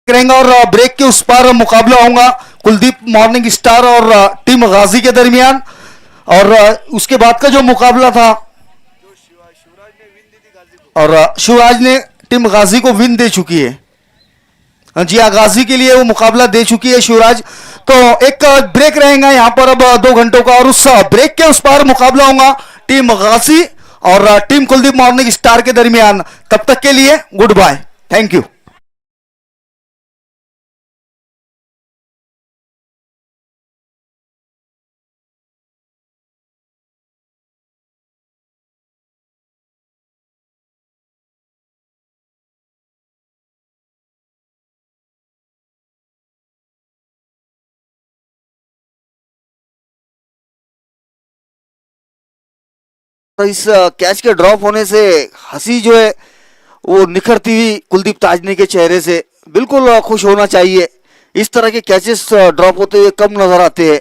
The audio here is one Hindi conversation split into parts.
रहेगा और ब्रेक के उस पार मुकाबला होगा कुलदीप मॉर्निंग स्टार और टीम गाजी के दरमियान। और उसके बाद का जो मुकाबला था और शिवराज ने टीम गाजी को विन दे चुकी है। जी हाँ, गाजी के लिए वो मुकाबला दे चुकी है शिवराज। तो एक ब्रेक रहेगा यहाँ पर अब 2 घंटों का और उस ब्रेक के उस पार मुकाबला होगा टीम गाजी और टीम कुलदीप मॉर्निंग स्टार के दरमियान। तब तक के लिए गुड बाय, थैंक यू। इस कैच के ड्रॉप होने से हंसी जो है वो निखरती हुई कुलदीप ताजनी के चेहरे से, बिल्कुल खुश होना चाहिए। इस तरह के कैचेस ड्रॉप होते हुए कम नजर आते हैं।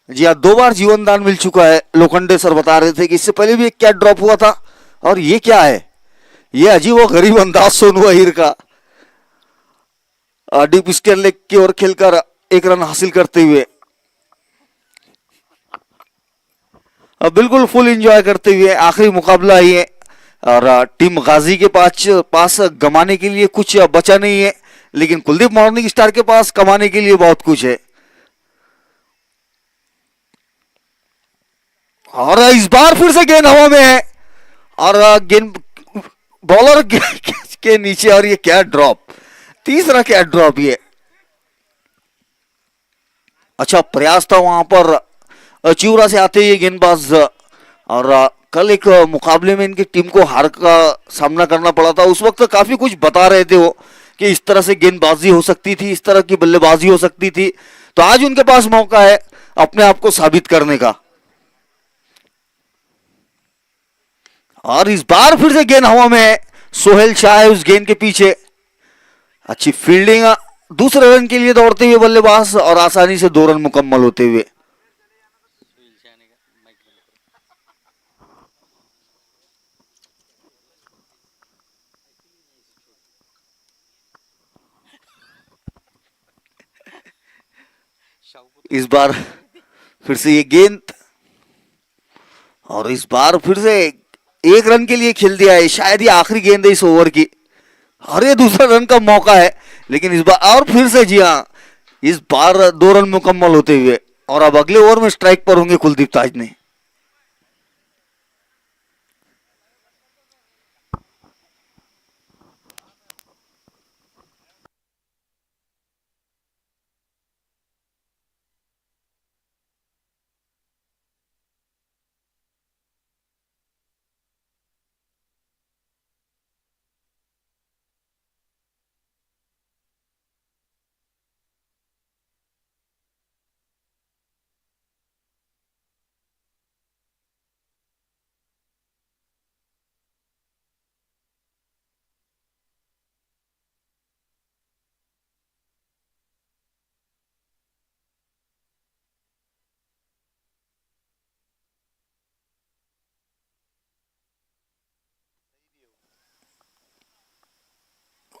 जी हाँ, 2 बार जीवन दान मिल चुका है। लोखंडे सर बता रहे थे कि इससे पहले भी एक कैच ड्रॉप हुआ था। और ये क्या है, ये अजीब व गरीब अंदाज सोनू अहिर का डीप स्क्वायर लेग की ओर खेलकर 1 रन हासिल करते हुए बिल्कुल फुल एंजॉय करते हुए आखिरी मुकाबला ही है। और टीम गाजी के पास गमाने के लिए कुछ बचा नहीं है, लेकिन कुलदीप मॉर्निंग स्टार के पास कमाने के लिए बहुत कुछ है। और इस बार फिर से गेंद हवा में है और गेंद बॉलर के नीचे। और ये क्या ड्रॉप, तीसरा क्या ड्रॉप ये। अच्छा प्रयास था वहां पर चिवरा से आते ये गेंदबाज। और कल एक मुकाबले में इनकी टीम को हार का सामना करना पड़ा था। उस वक्त काफी कुछ बता रहे थे वो कि इस तरह से गेंदबाजी हो सकती थी, इस तरह की बल्लेबाजी हो सकती थी। तो आज उनके पास मौका है अपने आप को साबित करने का। और इस बार फिर से गेंद हवा में है। सोहेल शाह है उस गेंद के पीछे। अच्छी फील्डिंग, दूसरे रन के लिए दौड़ते हुए बल्लेबाज और आसानी से 2 रन मुकम्मल होते हुए। इस बार फिर से ये गेंद और इस बार फिर से 1 रन के लिए खेल दिया है। शायद ये आखिरी गेंद है इस ओवर की और ये दूसरा रन का मौका है। लेकिन इस बार और फिर से, जी हाँ, इस बार 2 रन मुकम्मल होते हुए और अब अगले ओवर में स्ट्राइक पर होंगे कुलदीप ताज ने।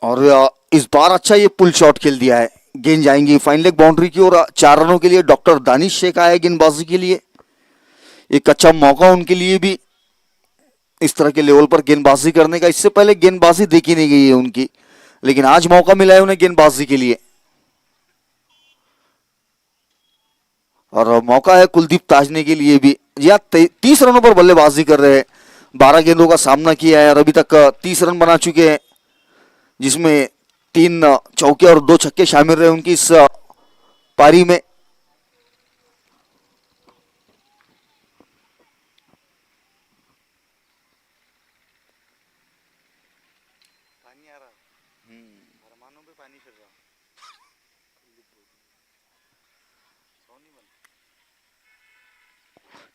और इस बार अच्छा ये पुल शॉट खेल दिया है। गेंद जाएंगी फाइन लेग बाउंड्री की और 4 रनों के लिए डॉक्टर दानिश शेख आया गेंदबाजी के लिए। एक अच्छा मौका उनके लिए भी इस तरह के लेवल पर गेंदबाजी करने का। इससे पहले गेंदबाजी देखी नहीं गई है उनकी, लेकिन आज मौका मिला है उन्हें गेंदबाजी के लिए। और मौका है कुलदीप ताजने के लिए भी। या 30 रनों पर बल्लेबाजी कर रहे हैं। 12 गेंदों का सामना किया है और अभी तक 30 रन बना चुके हैं, जिसमें 3 चौके और 2 छक्के शामिल रहे उनकी इस पारी में।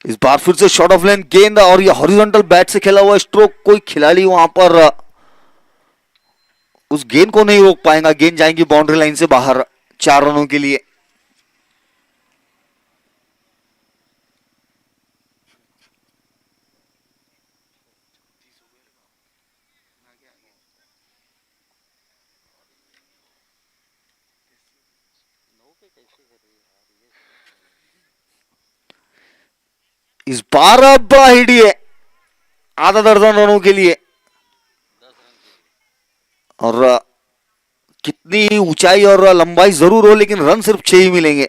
इस बार फिर से शॉर्ट ऑफ लाइन गेंद और ये हॉरिजॉन्टल बैट से खेला हुआ स्ट्रोक। कोई खिलाड़ी वहां पर उस गेंद को नहीं रोक पाएगा। गेंद जाएंगी बाउंड्री लाइन से बाहर 4 रनों के लिए। इस बार बड़ा हिट ही है, आधा दर्जन रनों के लिए। और कितनी ऊंचाई और लंबाई जरूर हो, लेकिन रन सिर्फ 6 ही मिलेंगे।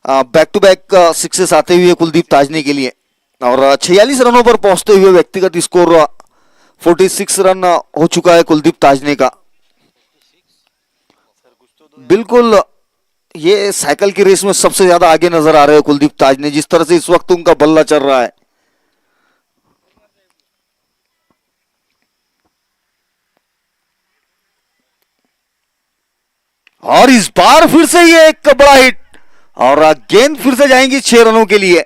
बैक टू बैक सिक्सेस आते हुए कुलदीप ताजने के लिए, और 46 रनों पर पहुंचते हुए व्यक्तिगत स्कोर 46 रन हो चुका है कुलदीप ताजने का। बिल्कुल, ये साइकिल की रेस में सबसे ज्यादा आगे नजर आ रहे हैं कुलदीप ताजने, जिस तरह से इस वक्त उनका बल्ला चल रहा है। और इस बार फिर से ये एक बड़ा हिट, और गेंद फिर से जाएंगी 6 रनों के लिए,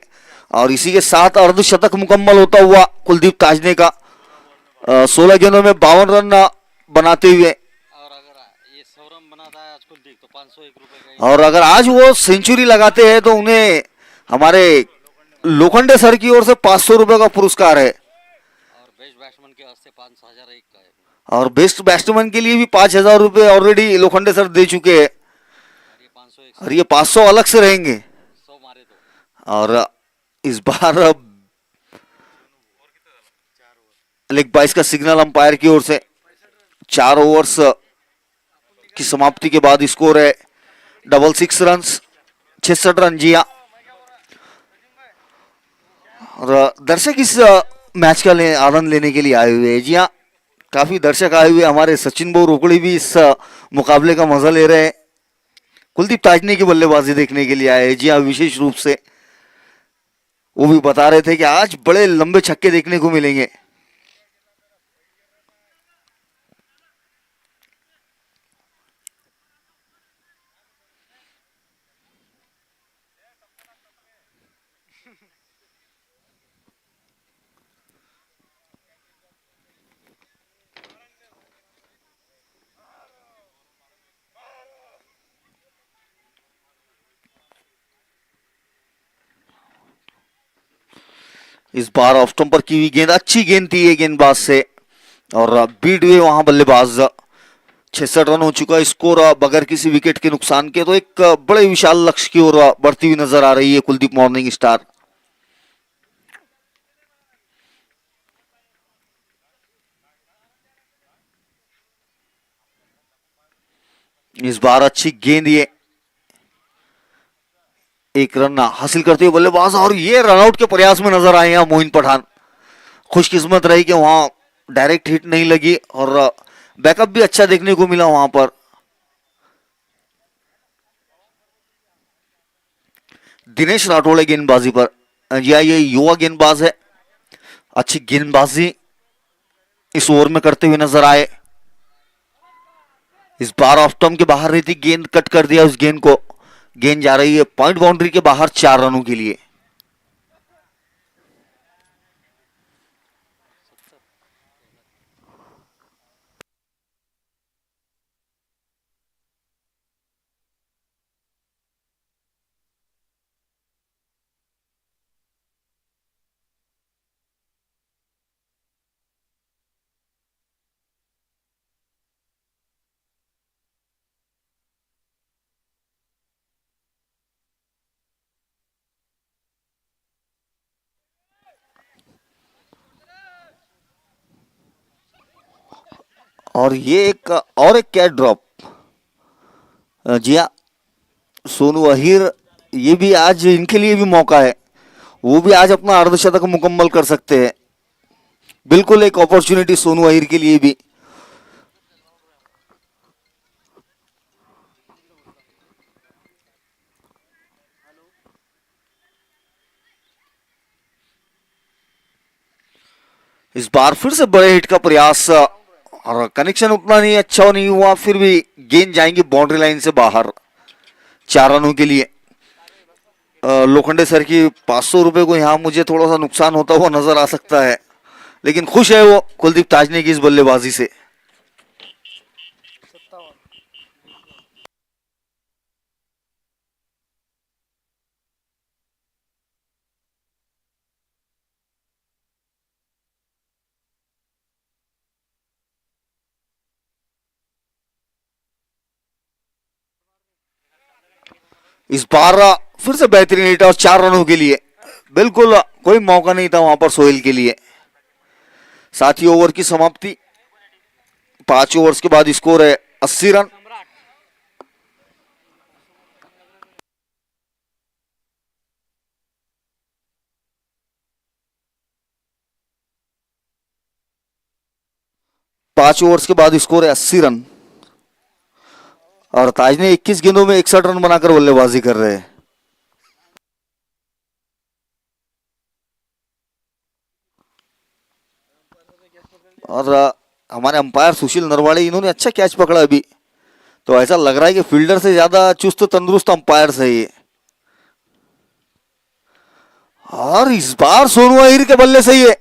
और इसी के साथ अर्धशतक मुकम्मल होता हुआ कुलदीप ताजने का 16 गेंदों में 52 रन बनाते हुए। और अगर ये 100 रन बनाता है आज कुलदीप तो 501 रुपए का, और अगर आज वो सेंचुरी लगाते हैं तो उन्हें हमारे लोखंडे सर की ओर से 500 रुपए का पुरस्कार है, और बेस्ट बैट्समैन के वास्ते 5001 का है। और बेस्ट बैट्समैन के लिए भी 5000 रुपए ऑलरेडी लोखंडे सर दे चुके हैं, और ये 501 और ये 500 अलग से रहेंगे। 100 मारे तो। और इस बार लेग 22 का सिग्नल अंपायर की ओर से 4 ओवर्स की समाप्ति के बाद स्कोर है 66 रन, 66 रन जिया। और दर्शक इस मैच का आनंद लेने के लिए आए हुए हैं। जी हाँ, काफी दर्शक आए हुए, हमारे सचिन बहु रोकड़ी भी इस मुकाबले का मजा ले रहे हैं, कुलदीप ताजने की बल्लेबाजी देखने के लिए आए हैं। जी हाँ, विशेष रूप से वो भी बता रहे थे कि आज बड़े लंबे छक्के देखने को मिलेंगे। इस बार ऑफ स्टंपर की हुई गेंद, अच्छी गेंद थी ये गेंदबाज से, और बीट हुए वहां बल्लेबाज। 66 रन हो चुका स्कोर बगैर किसी विकेट के नुकसान के, तो एक बड़े विशाल लक्ष्य की ओर बढ़ती हुई नजर आ रही है कुलदीप मॉर्निंग स्टार। इस बार अच्छी गेंद, ये एक रन हासिल करते हुए बल्लेबाज, और ये रनआउट के प्रयास में नजर आए हैं मोइन पठान। खुशकिस्मत रही कि वहां डायरेक्ट हिट नहीं लगी, और बैकअप भी अच्छा देखने को मिला वहां पर। दिनेश राठौड़ है गेंदबाजी पर। जी हाँ, ये युवा गेंदबाज है, अच्छी गेंदबाजी इस ओवर में करते हुए नजर आए। इस बार ऑफ स्टंप के बाहर रहती गेंद, कट कर दिया उस गेंद को। गेंद जा रही है पॉइंट बाउंड्री के बाहर 4 रनों के लिए। और ये एक कैच ड्रॉप। जी हाँ, सोनू अहीर, ये भी आज इनके लिए भी मौका है, वो भी आज अपना अर्धशतक मुकम्मल कर सकते हैं। बिल्कुल एक अपॉर्चुनिटी सोनू अहीर के लिए भी। इस बार फिर से बड़े हिट का प्रयास, और कनेक्शन उतना नहीं अच्छा नहीं हुआ, फिर भी गेंद जाएंगी बाउंड्री लाइन से बाहर 4 रनों के लिए। लोखंडे सर की 500 रुपए को यहाँ मुझे थोड़ा सा नुकसान होता हुआ नजर आ सकता है, लेकिन खुश है वो कुलदीप ताजने की इस बल्लेबाजी से। इस बार फिर से बेहतरीन हिट और 4 रनों के लिए। बिल्कुल कोई मौका नहीं था वहां पर सोहेल के लिए। 7 ओवर की समाप्ति, 5 ओवर्स के बाद स्कोर है 80 रन। पांच ओवर्स के बाद स्कोर है 80 रन और ताज ने 21 गेंदों में 61 रन बनाकर बल्लेबाजी कर रहे हैं। और हमारे अंपायर सुशील नरवाड़े, इन्होंने अच्छा कैच पकड़ा अभी, तो ऐसा लग रहा है कि फील्डर से ज्यादा चुस्त तंदुरुस्त अंपायर है ये। और इस बार सोनू अहिर के बल्ले सही है,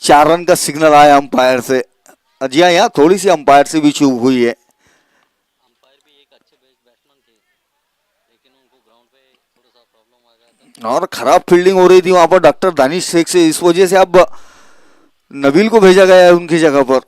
4 रन का सिग्नल आया अंपायर से। जी हाँ, यहाँ थोड़ी सी अंपायर से भी चूक हुई है। अंपायर भी एक अच्छे बैट्समैन थे, लेकिन उनको ग्राउंड पे थोड़ा सा प्रॉब्लम आ गया था और खराब फील्डिंग हो रही थी वहां पर डॉक्टर दानिश शेख से, इस वजह से अब नबील को भेजा गया है उनकी जगह पर।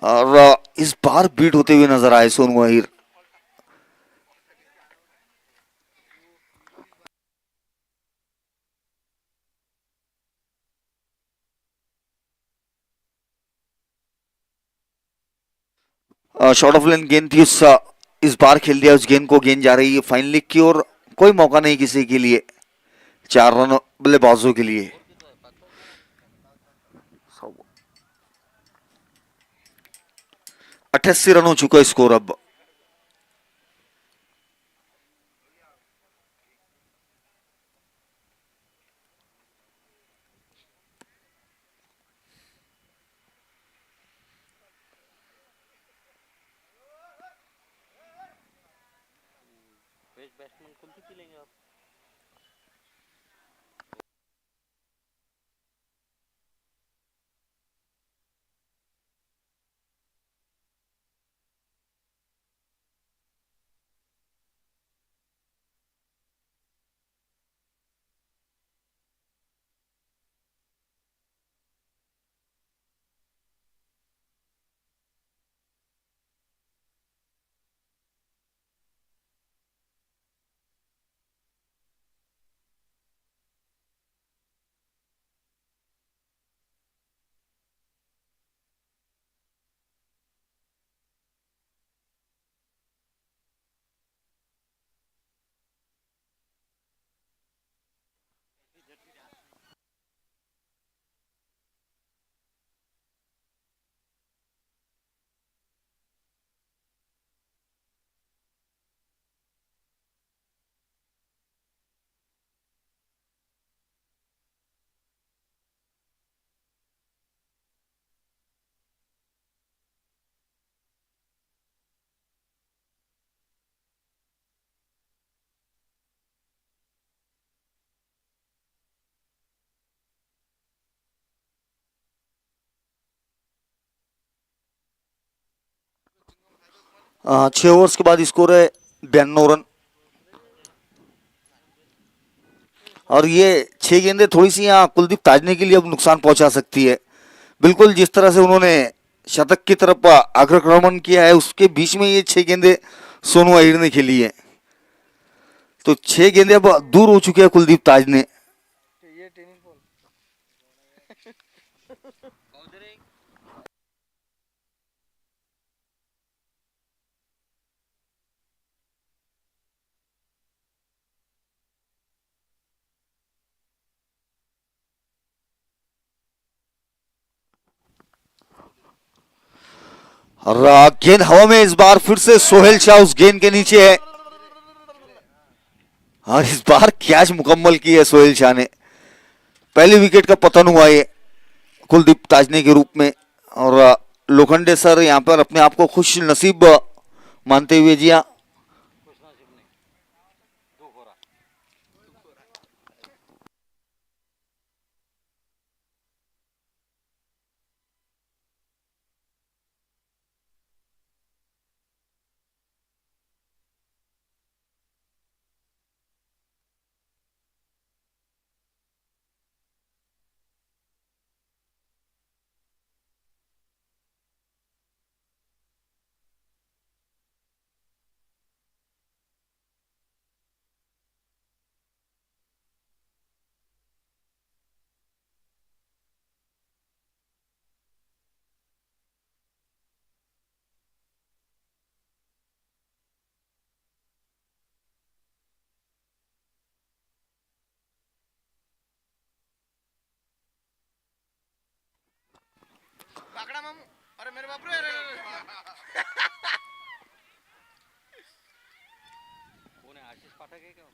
और इस बार बीट होते हुए नजर आए सोनू अहिर। शॉर्ट ऑफ लेन गेंद थी, इस बार खेल दिया उस गेंद को। गेंद जा रही है फाइन लेग की और कोई मौका नहीं किसी के लिए, 4 रन बल्लेबाजों के लिए। 88 रन हो चुका स्कोर अब। बेस्ट बैट्समैन कुलदीप ही लेंगे आप। छह ओवर्स के बाद स्कोर है 92 रन। और ये 6 गेंदें थोड़ी सी यहाँ कुलदीप ताजने के लिए अब नुकसान पहुंचा सकती है। बिल्कुल जिस तरह से उन्होंने शतक की तरफ अग्रक्रमण किया है, उसके बीच में ये 6 गेंदें सोनू अहिर ने खेली है। तो 6 गेंदें अब दूर हो चुके हैं कुलदीप ताज ने। ये टेनिस बॉल और गेंद हवा में इस बार फिर से सोहेल शाह उस गेंद के नीचे है और इस बार कैच मुकम्मल की है सोहेल शाह ने। पहले विकेट का पतन हुआ है कुलदीप ताजने के रूप में और लोखंडे सर यहाँ पर अपने आप को खुश नसीब मानते हुए जी हाँ कुछ नसीब नहीं, दुख हो रहा। पकड़ा मामू अरे मेरे बाप रे अरे कौन है, आशीष पाठक है क्या?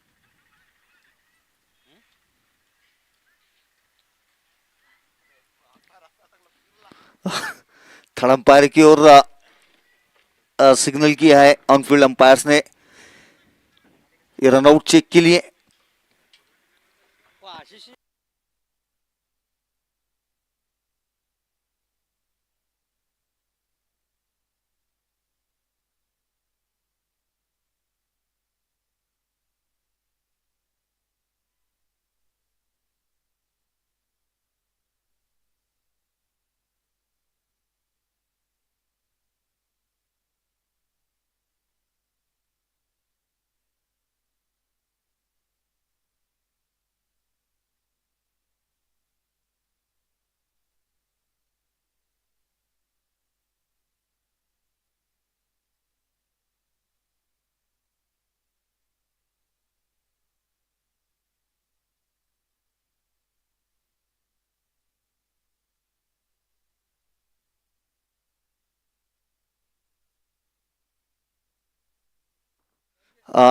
थर्ड अंपायर की ओर सिग्नल किया है ऑनफील्ड अंपायर्स ने ये रनआउट चेक के लिए। वो आशीष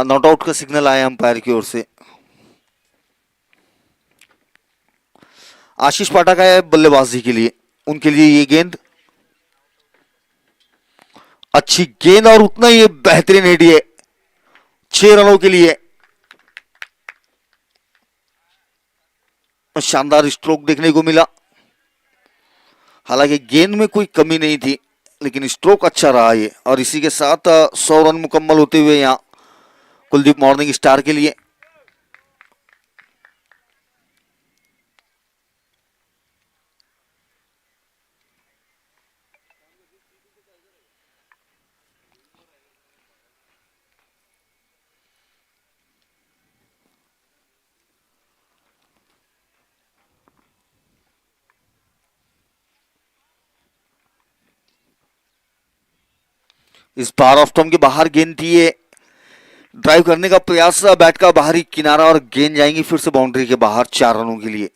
नॉट आउट का सिग्नल आया अंपायर की ओर से। आशीष पाठक है बल्लेबाजी के लिए, उनके लिए ये गेंद अच्छी गेंद और उतना ही बेहतरीन हिट है 6 रनों के लिए। शानदार स्ट्रोक देखने को मिला, हालांकि गेंद में कोई कमी नहीं थी लेकिन स्ट्रोक अच्छा रहा ये और इसी के साथ 100 रन मुकम्मल होते हुए यहाँ कुलदीप मॉर्निंग स्टार के लिए। इस बार ऑफ टर्म के बाहर गेंद थी ये, ड्राइव करने का प्रयास बैट का बाहरी किनारा और गेंद जाएंगी फिर से बाउंड्री के बाहर 4 रनों के लिए।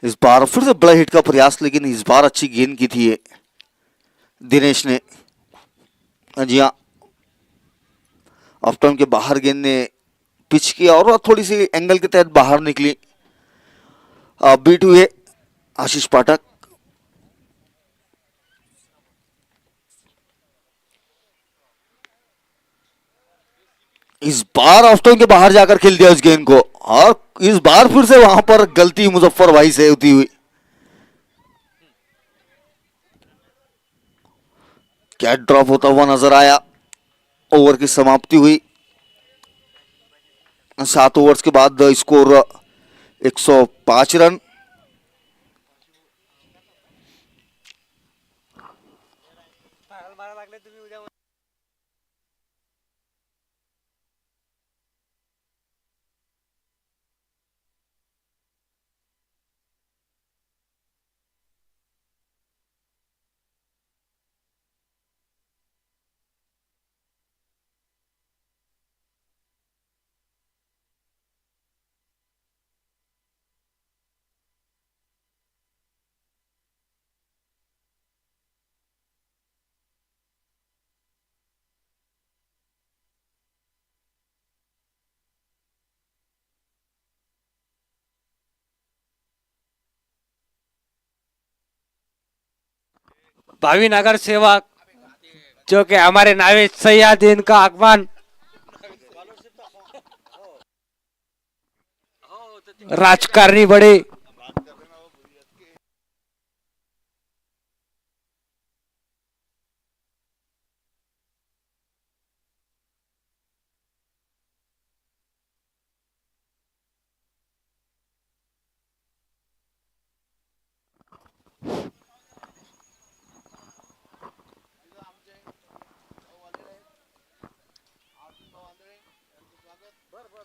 इस बार फिर से बड़ा हिट का प्रयास लेकिन इस बार अच्छी गेंद की थी ये दिनेश ने। जी हाँ, ऑफ टर्न के बाहर गेंद ने पिच किया और थोड़ी सी एंगल के तहत बाहर निकली, बीट हुए आशीष पाठक। इस बार ऑफ टर्न के बाहर जाकर खेल दिया उस गेंद को और इस बार फिर से वहां पर गलती मुजफ्फर भाई से होती हुई। कैच ड्रॉप होता हुआ नजर आया। ओवर की समाप्ति हुई। 7 ओवर्स के बाद स्कोर 105 रन। भावी नगर सेवक जो कि हमारे नावे सयादीन का आगमन राजकारणी बड़े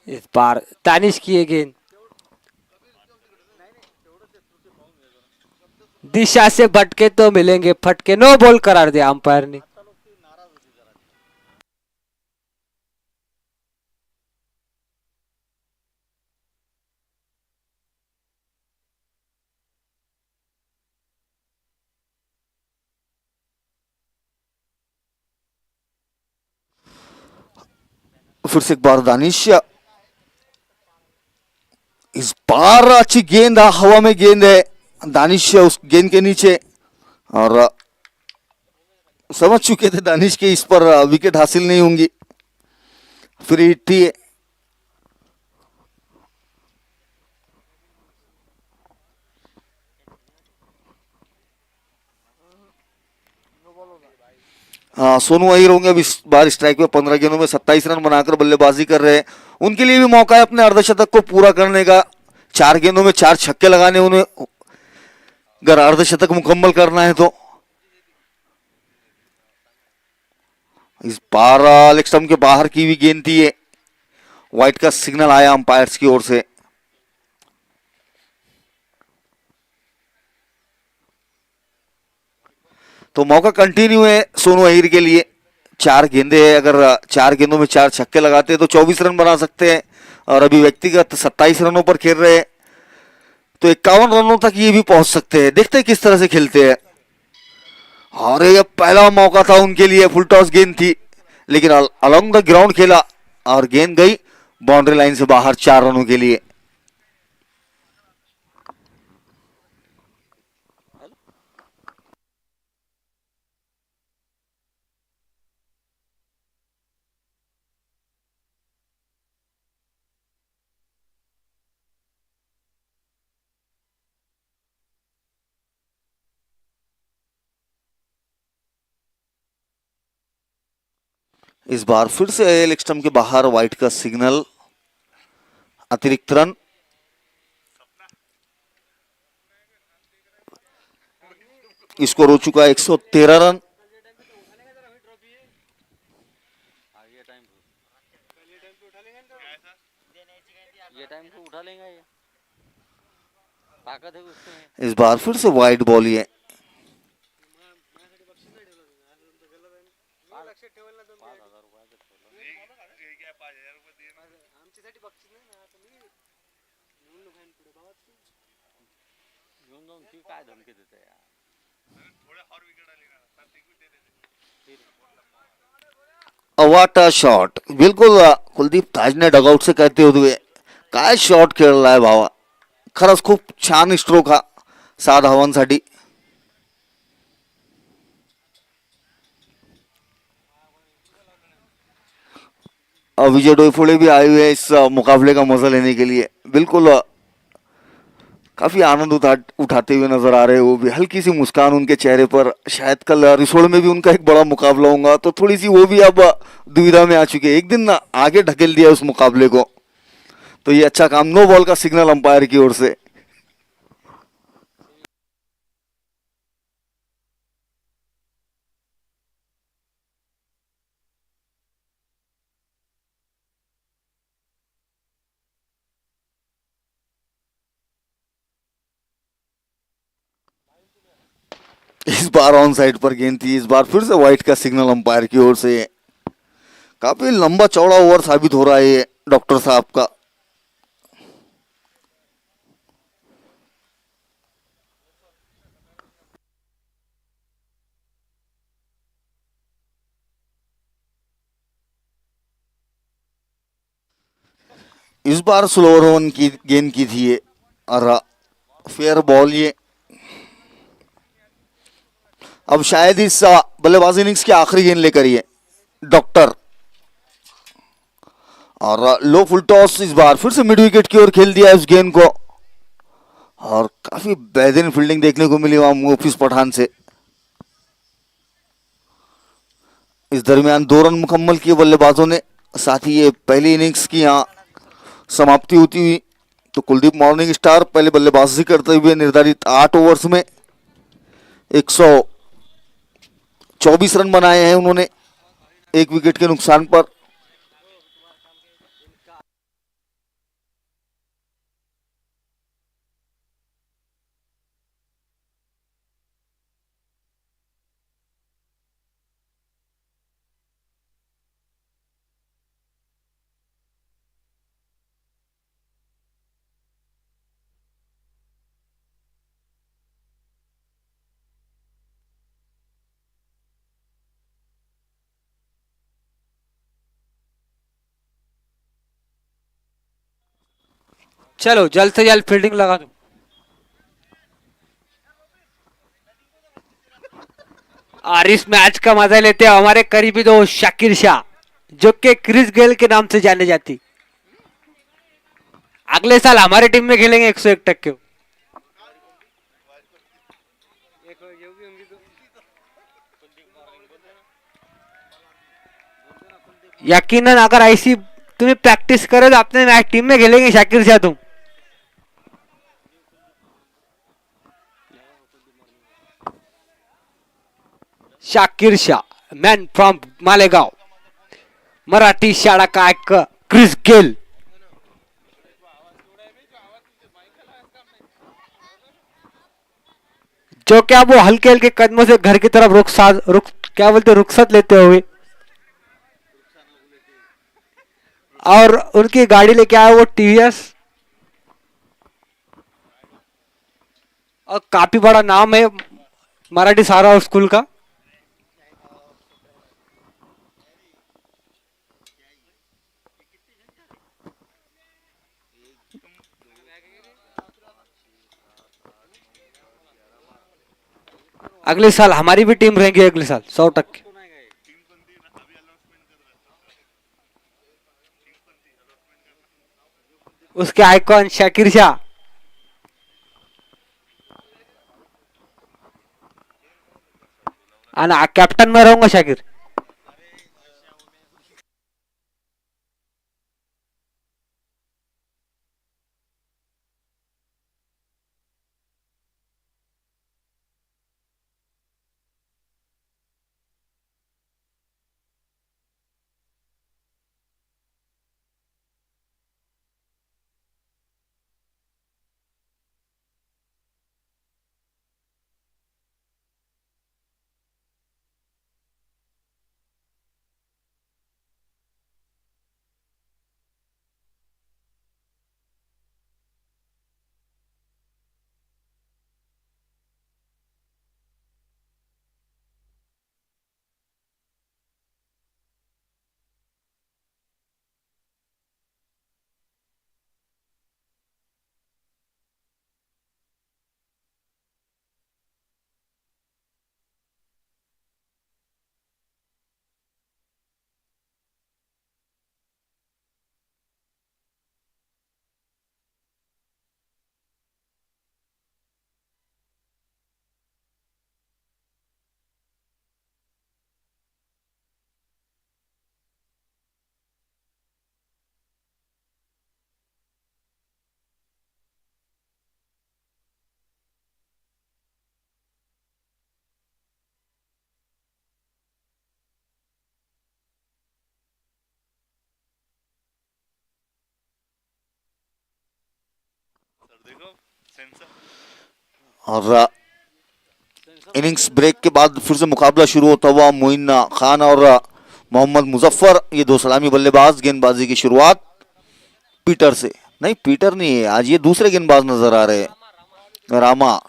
इस बार दानिश किए गेंद दिशा से भटके तो मिलेंगे फटके। नो बॉल करार दिया अंपायर ने। फिर से एक बार दानिश। इस बार अच्छी गेंद, हवा में गेंद है। दानिश उस गेंद के नीचे और समझ चुके थे दानिश के इस पर विकेट हासिल नहीं होंगी। फ्री हिट थी। हाँ, सोनू अहीर होंगे अब इस बार स्ट्राइक में। 15 गेंदों में 27 रन बनाकर बल्लेबाजी कर रहे हैं। उनके लिए भी मौका है अपने अर्धशतक को पूरा करने का। 4 गेंदों में 4 छक्के लगाने उन्हें, अगर अर्धशतक मुकम्मल करना है तो। इस बार लेग स्टंप के बाहर की हुई गेंद थी ये। व्हाइट का सिग्नल आया अंपायर्स की ओर से। तो मौका कंटिन्यू है सोनू अहीर के लिए। 4 गेंदे है, अगर 4 गेंदों में 4 छक्के लगाते हैं तो 24 रन बना सकते हैं। और अभी व्यक्तिगत 27 रनों पर खेल रहे हैं तो 51 रनों तक ये भी पहुंच सकते हैं। देखते हैं किस तरह से खेलते हैं। और ये पहला मौका था उनके लिए। फुल टॉस गेंद थी लेकिन अलोंग द ग्राउंड खेला और गेंद गई बाउंड्री लाइन से बाहर 4 रनों के लिए। इस बार फिर से लेग स्टंप के बाहर व्हाइट का सिग्नल। अतिरिक्त रन। स्कोर हो चुका है 113 रन। ये टाइम को उठा लेंगे ये, ताकत है उसमें। इस बार फिर से वाइड बॉल ही है। घेऊन जाऊन ती काय धमकी देते यार. अवाटा शॉट, बिलकुल कुलदीप ताज ने डगआउट से कहते हुए काय शॉट खेळलाय भावा. खरंच खूप छान स्ट्रोक हा 7 धावांसाठी. विजय डोईफोड़े भी आए हुए हैं इस मुकाबले का मजा लेने के लिए. बिल्कुल काफी आनंद उठाते हुए नजर आ रहे हैं, वो भी हल्की सी मुस्कान उनके चेहरे पर। शायद कल रिसोड में भी उनका एक बड़ा मुकाबला होगा, तो थोड़ी सी वो भी अब दुविधा में आ चुके हैं। एक दिन ना आगे ढकेल दिया उस मुकाबले को, तो ये अच्छा काम, नो बॉल का सिग्नल अंपायर की ओर से। इस बार ऑन साइड पर गेंद थी, इस बार फिर से व्हाइट का सिग्नल अंपायर की ओर से। काफी लंबा चौड़ा ओवर साबित हो रहा है ये डॉक्टर साहब का। इस बार स्लोअर ओवर की गेंद की थी ये, और फेयर बॉल ये। अब शायद इस बल्लेबाजी इनिंग्स की आखिरी गेंद लेकर ये डॉक्टर, और लो फुल टॉस। इस बार फिर से मिड विकेट की ओर खेल दिया उस गेंद को, और काफी बेहतरीन फील्डिंग देखने को मिली वहां मुफिस पठान से। इस दरमियान 2 रन मुकम्मल किए बल्लेबाजों ने, साथ ही ये पहली इनिंग्स की यहाँ समाप्ति होती हुई। तो कुलदीप मॉर्निंग स्टार पहले बल्लेबाजी करते हुए निर्धारित 8 ओवर्स में 124 रन बनाए हैं उन्होंने, 1 विकेट के नुकसान पर। चलो जल्द से जल्द फील्डिंग लगा दो। और इस मैच का मजा लेते हैं हमारे करीबी दोस्त शाकिर शाह, जो कि क्रिस गेल के नाम से जाने जाती। अगले साल हमारे टीम में खेलेंगे 101 टक्के। यकीनन अगर ऐसी तुम्हें प्रैक्टिस करो तो अपने मैच टीम में खेलेंगे शाकिर शाह तुम। शाकिर शाह मॅन फ्रॉम मालेगाव, मराठी शाळा का एक क्रिस गेल। जो क्या वो हल्के हल्के कदमों से घर की तरफ रुख क्या बोलते रुखसत लेते हुए, और उनकी गाड़ी लेके आए वो टीवीएस, और काफी बड़ा नाम है मराठी सारा स्कूल का। अगले साल हमारी भी टीम रहेगी, अगले साल 100 टक्के। उसके आइकॉन शाकिर शाह। कैप्टन में रहूंगा शाकिर। और इनिंग्स ब्रेक के बाद फिर से मुकाबला शुरू होता हुआ मोइन खान और मोहम्मद मुजफ्फर, ये दो सलामी बल्लेबाज। गेंदबाजी की शुरुआत पीटर से, नहीं पीटर नहीं है आज, ये दूसरे गेंदबाज नजर आ रहे हैं, रामा।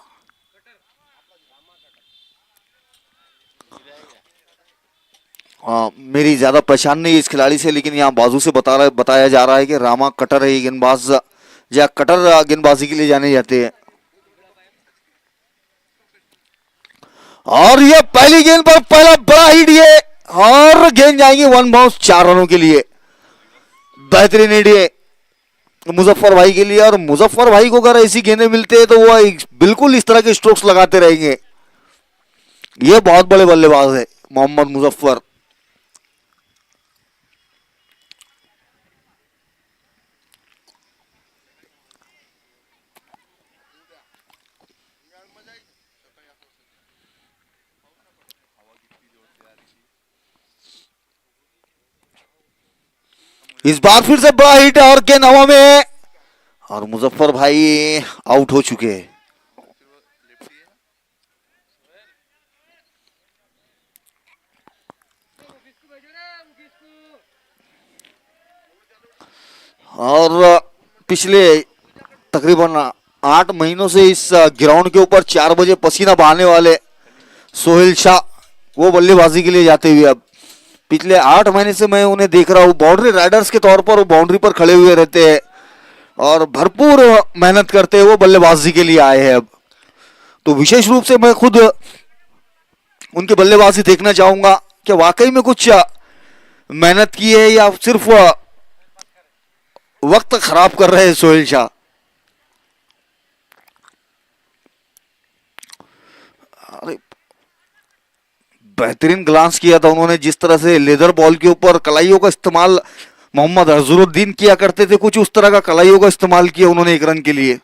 मेरी ज्यादा पहचान नहीं है इस खिलाड़ी से, लेकिन यहाँ बाजू से बताया जा रहा है कि रामा कटर है ये गेंदबाज, या कटर गेंदबाजी के लिए जाने जाते हैं। और ये पहली गेंद पर पहला बड़ा हिट ये, और गेंद जाएंगे वन बाउंस 4 रनों के लिए। बेहतरीन हिट ये मुजफ्फर भाई के लिए, और मुजफ्फर भाई को अगर ऐसी गेंदें मिलते हैं तो वो बिल्कुल इस तरह के स्ट्रोक्स लगाते रहेंगे। ये बहुत बड़े बल्लेबाज है मोहम्मद मुजफ्फर। इस बार फिर से बड़ा हिट और गेंद हवा में है, और मुजफ्फर भाई आउट हो चुके हैं। और पिछले तकरीबन 8 महीनों से इस ग्राउंड के ऊपर 4 बजे पसीना बहाने वाले सोहेल शाह, वो बल्लेबाजी के लिए जाते हुए अब पिछले 8 महीने से मैं उन्हें देख रहा हूँ। बाउंड्री राइडर्स के तौर पर वो बाउंड्री पर खड़े हुए रहते हैं और भरपूर मेहनत करते हैं, वो बल्लेबाजी के लिए आए हैं अब। तो विशेष रूप से मैं खुद उनकी बल्लेबाजी देखना चाहूंगा कि वाकई में कुछ मेहनत की है या सिर्फ वक्त खराब कर रहे हैं सोहेल शाह। अरे बेहतरीन ग्लांस किया था उन्होंने, जिस तरह से लेदर बॉल के ऊपर कलाइयों का इस्तेमाल मोहम्मद अजहरुद्दीन किया करते थे, कुछ उस तरह का कलाइयों का इस्तेमाल किया उन्होंने 1 रन के लिए।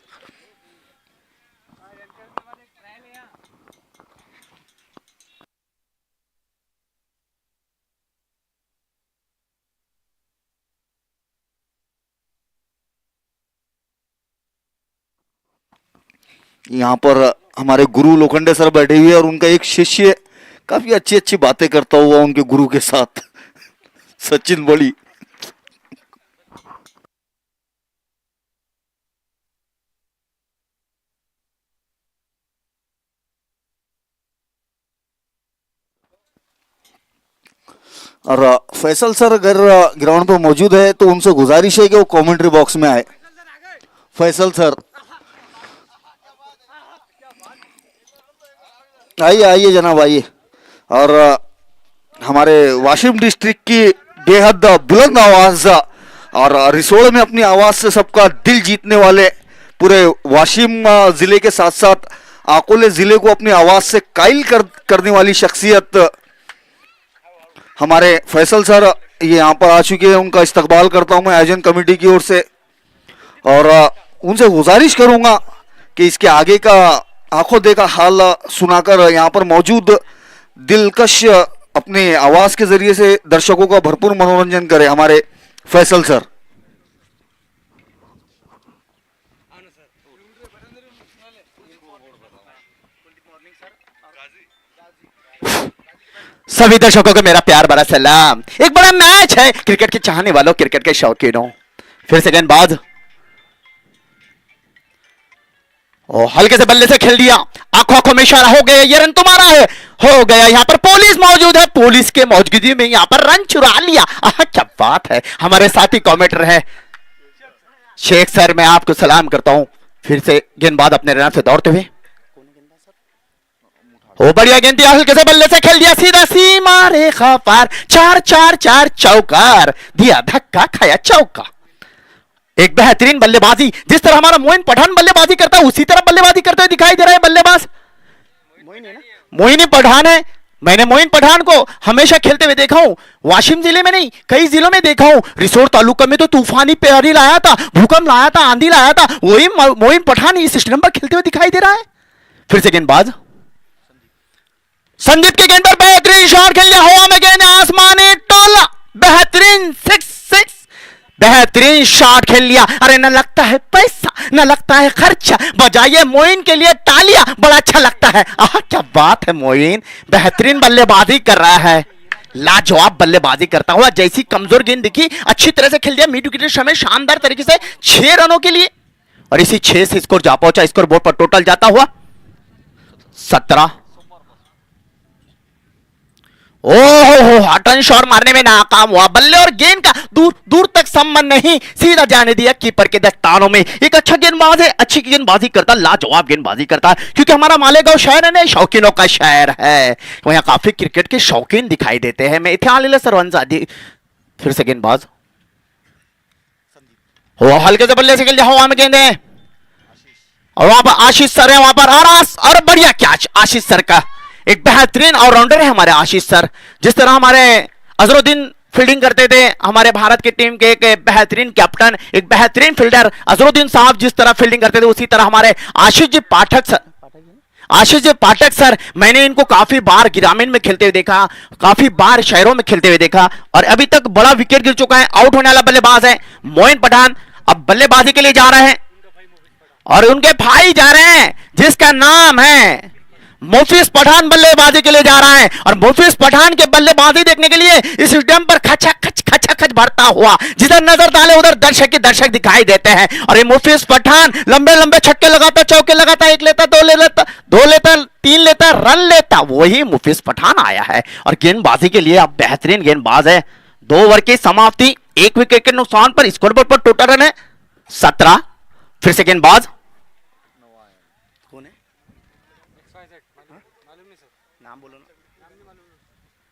यहाँ पर हमारे गुरु लोखंडे सर बैठे हुए और उनका एक शिष्य काफी अच्छी अच्छी बातें करता हुआ उनके गुरु के साथ सचिन बड़ी। और फैसल सर अगर ग्राउंड पर मौजूद है तो उनसे गुजारिश है कि वो कमेंट्री बॉक्स में आए। फैसल सर आइए आइए जनाब आइए। और हमारे वाशिम डिस्ट्रिक्ट की बेहद बुलंद आवाज और रिसोड़ में अपनी आवाज से सबका दिल जीतने वाले, पूरे वाशिम जिले के साथ साथ अकोले जिले को अपनी आवाज से कायल करने वाली शख्सियत हमारे फैसल सर ये यहाँ पर आ चुके हैं। उनका इस्तकबाल करता हूं मैं आयोजन कमेटी की ओर से, और उनसे गुजारिश करूंगा कि इसके आगे का आंखों देखा हाल सुनाकर यहाँ पर मौजूद दिलकश अपने आवाज के जरिए से दर्शकों का भरपूर मनोरंजन करें हमारे फैसल सर। सभी दर्शकों को मेरा प्यार भरा सलाम। एक बड़ा मैच है क्रिकेट के चाहने वालों, क्रिकेट के शौकीनों। फिर से गेंदबाज हल्के से बल्ले से खेल दिया, आंखों आंखों में इशारा हो गया, ये रन तुम्हारा है, हो गया। यहां पर पुलिस मौजूद है, पुलिस के मौजूदगी में यहां पर रन चुरा लिया। क्या बात है। हमारे साथी कमेंटर है शेख सर, मैं आपको सलाम करता हूं। फिर से गेंदबाज अपने रन से दौड़ते हुए, ओ बढ़िया गेंद दिया, हल्के से बल्ले से खेल दिया, सीधा सीमा रेखा पार, 4-4-4 चौकार दिया, धक्का खाया चौका। एक बेहतरीन बल्लेबाजी, जिस तरह हमारा मोइन पठान बल्लेबाजी करता है उसी तरह बल्लेबाजी करते हुए दिखाई दे रहा है बल्लेबाज मोइन पठान है। मैंने मोइन पठान को हमेशा खेलते हुए देखा हूं, वाशिम जिले में नहीं कई जिलों में देखा हूं। रिसोड तालुका में तो तूफानी प्यारी लाया था, भूकंप लाया था, आंधी लाया था, वही मोइन पठान इस स्टेडियम पर खेलते हुए दिखाई दे रहा है। फिर से गेंदबाज संदीप के गेंद पर बेहतरीन शॉट खेल दिया, हवा में गेंद आसमानी टोला, बेहतरीन 6 बेहतरीन शॉट खेल लिया। अरे न लगता है पैसा, न लगता है खर्चा, बजाइए मोइन के लिए तालियां, बड़ा अच्छा लगता है। आह क्या बात है, मोइन बेहतरीन बल्लेबाजी कर रहा है, लाजवाब बल्लेबाजी करता हुआ। जैसी कमजोर गेंद दिखी अच्छी तरह से खेल दिया मिड विकेट समय शानदार तरीके से 6 रनों के लिए, और इसी 6 से स्कोर जा पहुंचा। स्कोर बोर्ड पर टोटल जाता हुआ 17। ओहो हॉट रन शॉट मारने में नाकाम हुआ। बल्ले और गेंद का दूर दूर तक संबंध नहीं, सीधा जाने दिया कीपर के दस्तानों में। एक अच्छा गेंदबाज है, अच्छी गेंदबाजी करता, लाजवाब गेंदबाजी करता है, क्योंकि हमारा मालेगांव शहर है ना, शौकीनों का शहर है। वहां काफी क्रिकेट के शौकीन दिखाई देते हैं। मैं इथे आलेले सर्वांसाठी। फिर से गेंदबाज हो, हल्के से बल्ले से खेल दिया, हवा में गेंद है, और वहां पर आशीष सर है, वहां पर और बढ़िया कैच आशीष सर का। एक बेहतरीन ऑलराउंडर है हमारे आशीष सर। जिस तरह हमारे अजरुद्दीन फील्डिंग करते थे, हमारे भारत की टीम के एक बेहतरीन कैप्टन, एक बेहतरीन फील्डर अजरुद्दीन साहब जिस तरह फील्डिंग करते थे, उसी तरह हमारे आशीष जी पाठक सर, मैंने इनको काफी बार ग्रामीण में खेलते हुए देखा, काफी बार शहरों में खेलते हुए देखा, और अभी तक बड़ा विकेट गिर चुका है। आउट होने वाला बल्लेबाज है मोइन पठान। अब बल्लेबाजी के लिए जा रहे हैं, और उनके भाई जा रहे हैं जिसका नाम है मुफिस पठान, बल्लेबाजी के लिए जा रहा है। और मुफिस पठान के बल्लेबाजी देखने के लिए इस स्टेडियम पर खचा खच भरता हुआ, जिधर नजर डाले उधर दर्शक दिखाई देते हैं। और ये मुफिस पठान लंबे लंबे छक्के लगाता, चौके लगाता, 1 लेता, 2 लेता, 3 लेता, रन लेता, वही मुफिस पठान आया है। और गेंदबाजी के लिए अब बेहतरीन गेंदबाज है। 2 ओवर की समाप्ति, 1 विकेट के नुकसान पर स्कोरबोर्ड पर टोटल रन है 17। फिर से गेंदबाज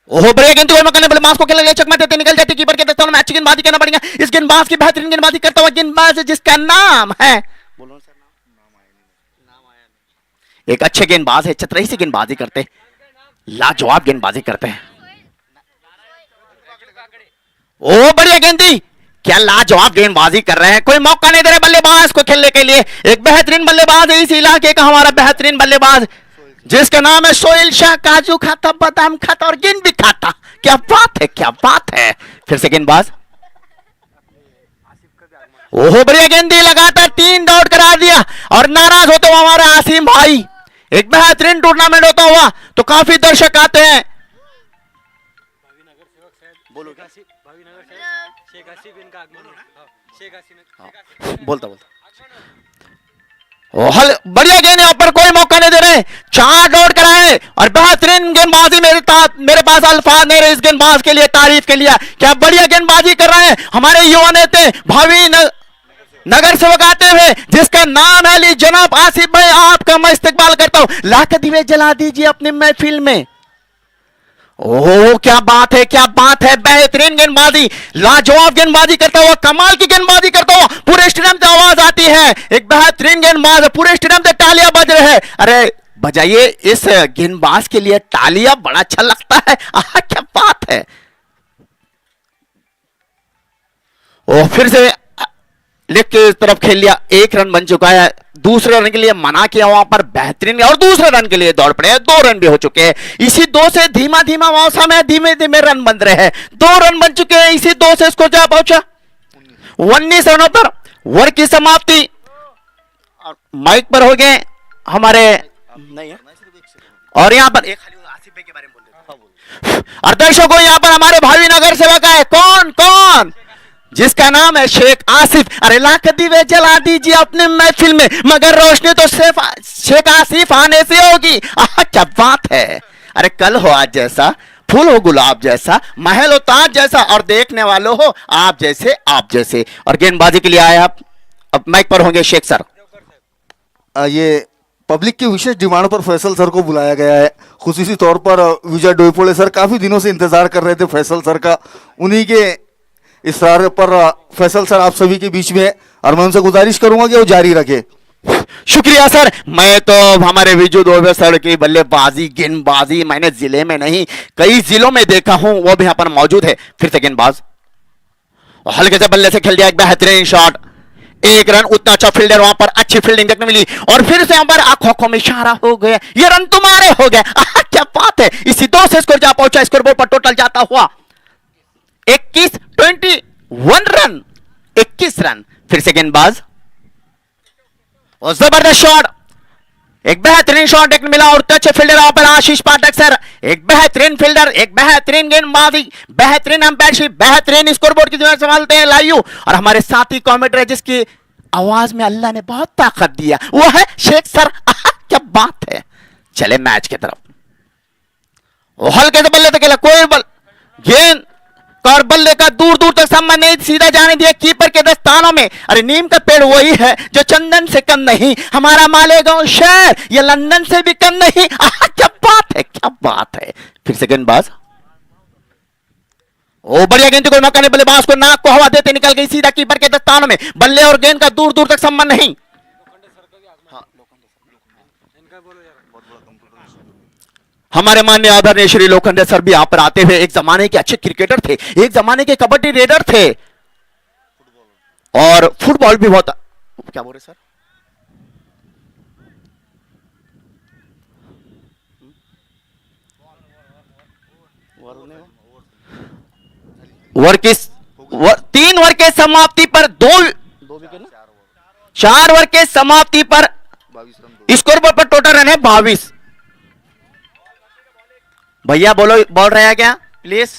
ओहो बढ़िया गेंद मकान बल्लेबाज को खेला, चकमा देते निकल जाते कीपर के दस्तानों में। अच्छी गेंदबाजी करना पड़ेगा इस गेंदबाज की, बेहतरीन गेंदबाजी करता हुआ गेंदबाज जिसका नाम है, बोलो सर नाम आया। एक अच्छे गेंदबाज है, चतुराई से गेंदबाजी करते, लाजवाब गेंदबाजी करते हैं। ओ बढ़िया गेंदी, क्या लाजवाब गेंदबाजी कर रहे हैं, कोई मौका नहीं दे रहे बल्लेबाज को खेलने के लिए। एक बेहतरीन बल्लेबाज है इस इलाके का, हमारा बेहतरीन बल्लेबाज जिसका नाम है सोहेल शाह। काजू खाता, बादाम खाता और गेंद भी खाता, क्या बात है, क्या बात है। फिर से गेंदबाज, ओहो बढ़िया गेंदी, लगातार 3 डॉट करा दिया, और नाराज होते हुए हमारे आसिम भाई। एक बेहतरीन टूर्नामेंट होता हुआ तो काफी दर्शक आते हैं। बोलता बढ़िया गेंद, यहाँ पर कोई मौका नहीं दे रहे, 4 डॉट कराए, और बेहतरीन गेंदबाजी मेरे पास अल्फाज नहीं रहे इस गेंदबाज के लिए तारीफ के लिए। क्या बढ़िया गेंदबाजी कर रहे हैं हमारे युवा नेता भावी नगर सेवक आते हुए, जिसका नाम है जनाब आसिफ भाई। आपका मैं इस्तकबाल करता हूं, लाख दिवे जला दीजिए अपनी महफिल में। ओह क्या बात है, क्या बात है, बेहतरीन गेंदबाजी, लाजवाब गेंदबाजी करता हुआ, कमाल की गेंदबाजी करता हुआ, पूरे स्टेडियम से आवाज आती है। एक बेहतरीन गेंदबाज, पूरे स्टेडियम से तालियां बज रहे हैं। अरे बजाइए इस गेंदबाज के लिए तालियां, बड़ा अच्छा लगता है। आह क्या बात है। ओ फिर से लेग की तरफ खेल लिया, 1 रन बन चुका है। दूसरे रन के लिए मना किया वहां पर, बेहतरीन, और दूसरे रन के लिए दौड़ पड़े हैं। 2 रन भी हो चुके हैं। इसी 2 से धीमा धीमा मौसम है, धीमे धीमे रन बन रहे हैं। 2 रन बन चुके हैं, इसी 2 से इसको जा पहुंचा 19 रनों पर। ओवर की समाप्ति, माइक पर हो गए हमारे नहीं है, और यहाँ पर एक आसिफ भाई के बारे में बोल देते, और दर्शकों यहाँ पर हमारे भावी नगर सेवक है। कौन जिसका नाम है शेख आसिफ। अरे लाख दिवे जला दीजिए अपने महफिल में, मगर रोशनी तो सिर्फ शेख आसिफ आने से होगी। आह क्या बात है। अरे कल हो आज जैसा, फूल हो गुलाब जैसा, महल हो ताज जैसा, और देखने वालों हो आप जैसे। और गेंदबाजी के लिए आए आप, अब माइक पर होंगे शेख सर। ये पब्लिक की विशेष डिमांड पर फैसल सर को बुलाया गया है, खुसूसी तौर पर विजय डोईपोले सर काफी दिनों से इंतजार कर रहे थे फैसल सर का, उन्हीं के इसरार पर फैसल सर आप सभी के बीच में है, और मैं उनसे गुजारिश करूंगा कि वो जारी रखे। शुक्रिया सर। मैं तो हमारे विजय डोईपोले सर की बल्लेबाजी, गेंदबाजी मैंने जिले में नहीं कई जिलों में देखा हूं, वो भी यहाँ पर मौजूद है। फिर से गेंदबाज, हल्के से बल्ले से खेल दिया, एक बेहतरीन शॉट, 1 रन। उतना अच्छा फील्डर, वहां पर अच्छी फील्डिंग देखने मिली, और फिर से यहाँ पर आंखों में इशारा हो गया, ये रन तुम्हारे हो गए। क्या बात है। इसी 2 से स्कोर जा पहुंचा, स्कोर बोर्ड पर टोटल जाता हुआ 21 रन। 21 रन। फिर से गेंदबाज और जबरदस्त शॉट, एक बेहतरीन शॉट देखने मिला और अच्छे फील्डर वहां पर आशीष पाठक सर, एक बेहतरीन फील्डर, एक बेहतरीन गेंदबाजी, बेहतरीन अंपायरशिप, बेहतरीन स्कोरबोर्ड की जिम्मेदारी संभालते हैं लाइव। और हमारे साथी कमेंटेटर है जिसकी आवाज में अल्लाह ने बहुत ताकत दिया, वो है शेख सर। क्या बात है। चले मैच की तरफ, वो हल्के से बल्ले तक खेला, कोई बल गेंद और बल्ले का दूर दूर तक संबंध नहीं, सीधा जाने दिया कीपर के दस्तानों में। अरे नीम का पेड़ वही है जो चंदन से कम नहीं, हमारा मालेगांव शहर ये लंदन से भी कम नहीं। क्या बात है, क्या बात है। फिर से गेंदबाज, ओ बढ़िया गेंद, कोई मौका नहीं, बल्लेबाज को नाक को हवा देते निकल गई सीधा कीपर के दस्तानों में। बल्ले और गेंद का दूर दूर तक संबंध नहीं। हमारे माननीय आदरणीय श्री लोखंडे सर भी यहां पर आते हुए एक जमाने के अच्छे क्रिकेटर थे, एक जमाने के कबड्डी रेडर थे और फुटबॉल भी बहुत। क्या बोल रहे सर? तीन ओवर के समाप्ति पर दो विकेट, 4 ओवर के समाप्ति पर स्कोरबोर्ड पर टोटल रन है 22। भैया बोलो, बोल रहे हैं क्या प्लीज?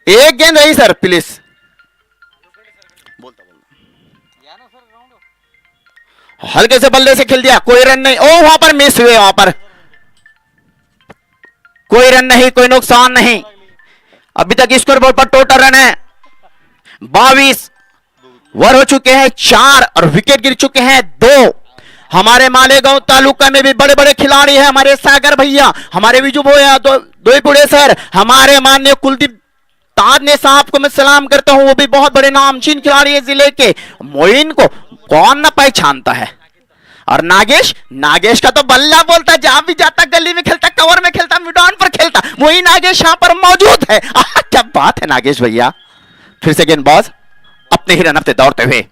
एक गेंद रही सर प्लीज। हल्के से बल्ले से खेल दिया, कोई रन नहीं। ओ वहां पर मिस हुए, वहां पर कोई रन नहीं, कोई नुकसान नहीं। अभी तक स्कोरबोर्ड पर टोटल रन है 22। ओवर हो चुके हैं 4 और विकेट गिर चुके हैं 2। हमारे मालेगांव तालुका में भी बड़े बड़े खिलाड़ी हैं, हमारे सागर भैया, हमारे विजू भैया, दो पुड़े सर, हमारे माननीय कुलदीप ताजने साहब को मैं सलाम करता हूं, वो भी बहुत बड़े नामचीन खिलाड़ी है जिले के। मोइन को कौन ना पहचानता है। और नागेश का तो बल्ला बोलता, जहां भी जाता गली में खेलता, कवर में खेलता, मैदान पर खेलता, वही नागेश यहां पर मौजूद है। क्या बात है नागेश भैया। फिर से गेंदबाज अपने ही रन पे दौड़ते हुए,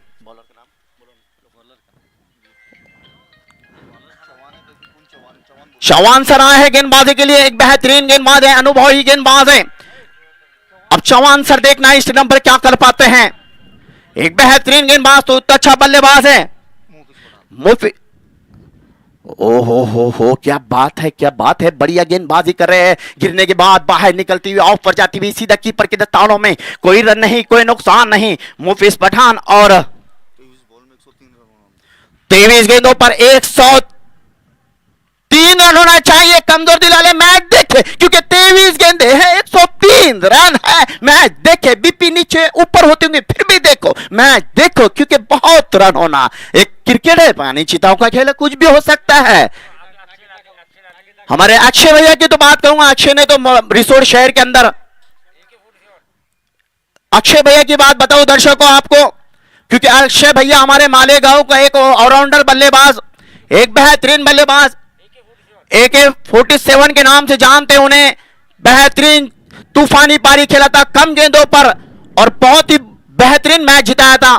चौहान सर आए हैं गेंदबाजी के लिए, एक बेहतरीन गेंदबाज है, अनुभवी गेंदबाज है। अब चौहान सर देखना इस नंबर क्या कर पाते हैं। एक बेहतरीन गेंदबाज तो अच्छा बल्लेबाज है। हो क्या बात है, क्या बात है। बढ़िया गेंदबाजी कर रहे हैं, गिरने के बाद बाहर निकलती हुई ऑफ पर जाती हुई सीधा कीपर के दस्तानों में, कोई रन नहीं, कोई नुकसान नहीं। मुफिस पठान और 23 गेंदों पर 103 रन होना चाहिए। कमजोर दिल वाले मैच देखे, क्योंकि 23 गेंदे हैं, 103 रन है। मैच देखे, बीपी नीचे ऊपर होते होंगे, फिर भी देखो मैच देखो, क्योंकि बहुत रन होना। एक क्रिकेट है, पानी चिताओं का खेल है, कुछ भी हो सकता है। हमारे अक्षय भैया की तो बात करूंगा, अक्षय ने तो रिसोर्ट शहर के अंदर, अक्षय भैया की बात बताओ दर्शकों आपको, क्योंकि अक्षय भैया हमारे मालेगांव का एक ऑलराउंडर बल्लेबाज, एक बेहतरीन बल्लेबाज, AK-47 के नाम से जानते उन्हें। बेहतरीन तूफानी पारी खेला था कम गेंदों पर और बहुत ही बेहतरीन मैच जिताया था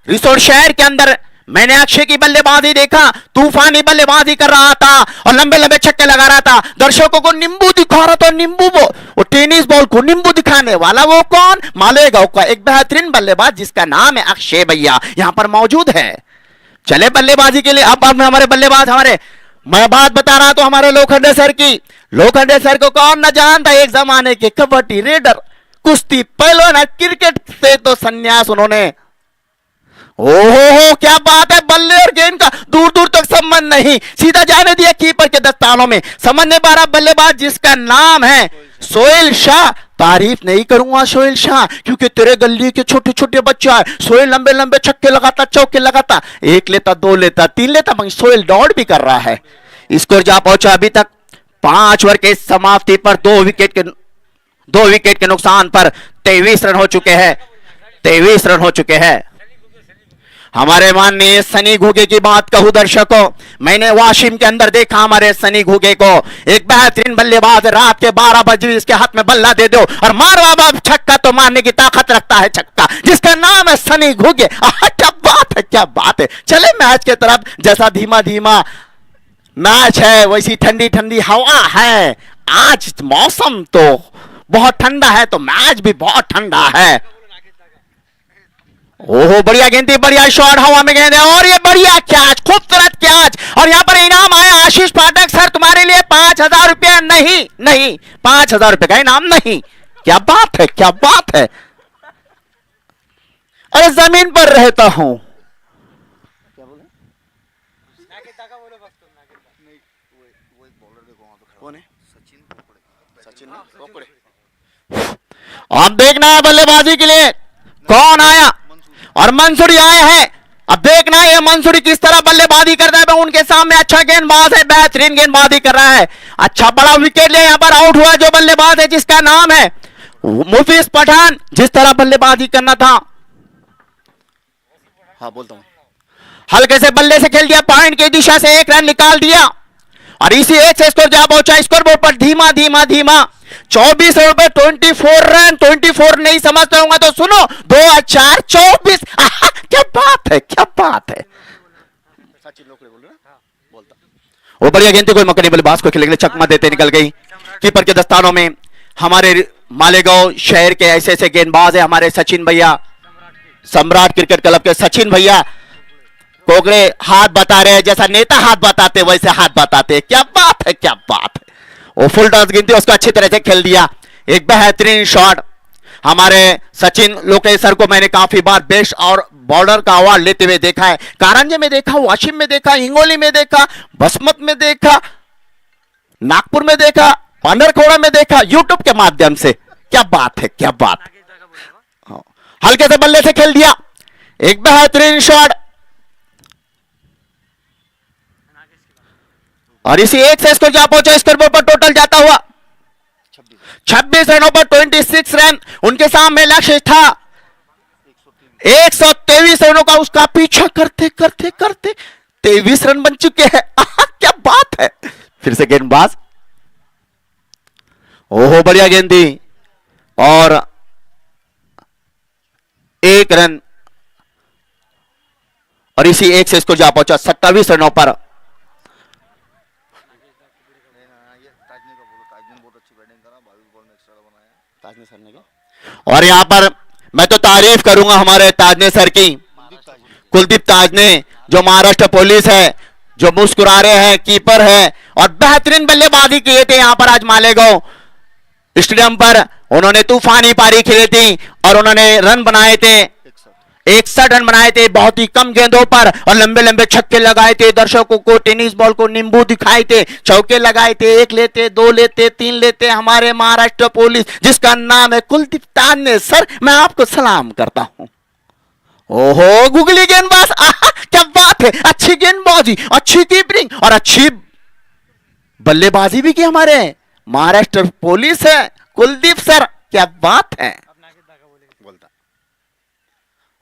रिसोर्ट शहर के अंदर। मैंने अक्षय की बल्लेबाजी देखा, तूफानी बल्लेबाजी कर रहा था और लंबे लंबे छक्के लगा रहा था, दर्शकों को नींबू दिखा रहा था। नींबू वो टेनिस बॉल को नींबू दिखाने वाला वो कौन? मालेगांव का एक बेहतरीन बल्लेबाज जिसका नाम है अक्षय भैया, यहां पर मौजूद है। चले बल्लेबाजी के लिए अब हमारे बल्लेबाज, मैं बात बता रहा तो हमारे लोखंडे सर की। लोखंडे सर को कौन न जानता, एक जमाने के कबड्डी रेडर, कुश्ती पहलवान, क्रिकेट से तो संन्यास उन्होंने। ओहो क्या बात है। बल्ले और गेंद का दूर दूर तक संबंध नहीं, सीधा जाने दिया कीपर के दस्तानों में। समझ नहीं पा रहा बल्लेबाज जिसका नाम है सोहेल शाह। तारीफ नहीं करूंगा सोहेल शाह, क्योंकि तेरे गली के छोटे छोटे बच्चा है। सोहेल लंबे लंबे छक्के लगाता, चौके लगाता, 1 लेता, 2 लेता, 3 लेता, मगर सोहेल दौड़ भी कर रहा है। स्कोर जा पहुंचा अभी तक 5 ओवर के समाप्ति पर 2 विकेट के नुकसान पर 23 रन हो चुके हैं। 23 रन हो चुके हैं। हमारे माननीय सनी घुगे की बात कहूं दर्शकों, मैंने वाशिम के अंदर देखा हमारे सनी घुगे को, एक बेहतरीन बल्लेबाज। रात के 12 बजे इसके हाथ में बल्ला दे दो और मारो अब छक्का तो मारने की ताकत रखता है छक्का, जिसका नाम है सनी घुगे। क्या बात है, क्या बात है। चले मैच के तरफ। जैसा धीमा धीमा मैच है वैसी ठंडी ठंडी हवा है। आज मौसम तो बहुत ठंडा है तो मैच भी बहुत ठंडा है। ओहो बढ़िया गेंद थी, बढ़िया शॉट, हवा में गेंद है और ये बढ़िया कैच, खूबसूरत कैच। और यहाँ पर इनाम आया आशीष पाठक सर तुम्हारे लिए 5,000 रुपया। नहीं नहीं 5,000 रुपए का इनाम नहीं। क्या बात है, क्या बात है। अरे जमीन पर रहता हूं। अब देखना है बल्लेबाजी के लिए कौन आया, और मंसूरी आए हैं। अब देखना है मंसूरी किस तरह बल्लेबाजी करता है। उनके सामने अच्छा गेंदबाज है, बेहतरीन गेंदबाजी कर रहा है। अच्छा बड़ा विकेट ले यहां पर आउट हुआ जो बल्लेबाज है जिसका नाम है मुफीस पठान। जिस तरह बल्लेबाजी करना था, हाँ बोलता हूं, हल्के से बल्ले से खेल दिया, पॉइंट की दिशा से 1 रन निकाल दिया और इसी 1 से स्कोर जा पहुंचा। स्कोर बोर्ड पर धीमा धीमा धीमा 24 रन पर 24 रन। 24 नहीं समझते होंगे तो सुनो, 2 और 4 24। क्या बात है, क्या बात है। वो बढ़िया गेंद थी, कोई मौका नहीं, बल्लेबाज को खेलने के लिए चकमा देते निकल गई। कीपर के दस्तानों में हमारे मालेगांव शहर के ऐसे ऐसे गेंदबाज है हमारे सचिन भैया, सम्राट क्रिकेट क्लब के सचिन भैया कोकड़े हाथ बता रहे हैं, जैसा नेता हाथ बताते वैसे हाथ बताते। क्या बात है, क्या बात है। वो फुल टॉस गेंद थी, उसको अच्छी तरह से खेल दिया। एक बेहतरीन शॉट। हमारे सचिन लोकेश सर को मैंने काफी बार बेस्ट और बॉलर का अवार्ड लेते हुए देखा है। कारंजे में देखा, वाशिम में देखा, हिंगोली में देखा, बसमत में देखा, नागपुर में देखा, पांडरखोड़ा में देखा, यूट्यूब के माध्यम से। क्या बात है, क्या बात। हल्के से बल्ले से खेल दिया, एक बेहतरीन शॉट और इसी 1 से स्कोर जा पहुंचा। स्कोर बोर्ड पर टोटल जाता हुआ 26 रनों पर 26 रन। उनके सामने लक्ष्य था 123 रनों का, उसका पीछा करते करते करते 23 रन बन चुके हैं। क्या बात है। फिर से गेंदबाज, ओहो बढ़िया गेंद दी और 1 रन और इसी 1 से स्कोर जा पहुंचा 27 रनों पर। और यहां पर मैं तो तारीफ करूंगा हमारे ताजने सर की, कुलदीप ताजने, जो महाराष्ट्र पुलिस है, जो मुस्कुरा रहे हैं, कीपर है और बेहतरीन बल्लेबाजी किए थे यहां पर आज मालेगांव स्टेडियम पर। उन्होंने तूफानी पारी खेली थी और उन्होंने रन बनाए थे, 61 रन बनाए थे बहुत ही कम गेंदों पर और लंबे लंबे छक्के लगाए थे। दर्शकों को टेनिस बॉल को नींबू दिखाए थे, चौके लगाए थे, 1 लेते, 2 लेते, 3 लेते। हमारे महाराष्ट्र पुलिस जिसका नाम है कुलदीप तान्ने सर, मैं आपको सलाम करता हूं। ओहो गुगली गेंदबाज, क्या बात है। अच्छी गेंदबाजी, अच्छी कीपिंग और अच्छी बल्लेबाजी भी की हमारे महाराष्ट्र पुलिस है कुलदीप सर। क्या बात है।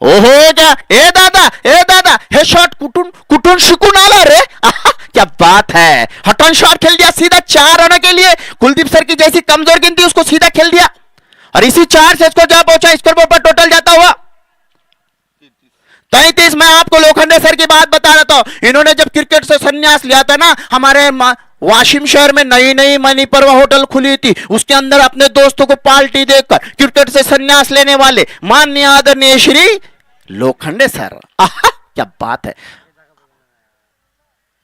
ओहो क्या, ए दादा हे शॉट कुटून कुटून शिकून आला रे। क्या बात है। हटन शॉट खेल दिया सीधा 4 रनों के लिए। कुलदीप सर की जैसी कमजोर गेंद थी उसको सीधा खेल दिया और इसी 4 से स्कोर जा पहुंचा। स्कोर बोर्ड पर टोटल जाता हुआ 33। मैं आपको लोखंडे सर की बात बता रहा था, इन्होंने जब क्रिकेट से संन्यास लिया था ना, हमारे वाशिम शहर में नई नई मणिपर्व होटल खुली थी, उसके अंदर अपने दोस्तों को पार्टी देकर क्रिकेट से संन्यास लेने वाले माननीय आदरणीय श्री लोखंडे सर। क्या बात है।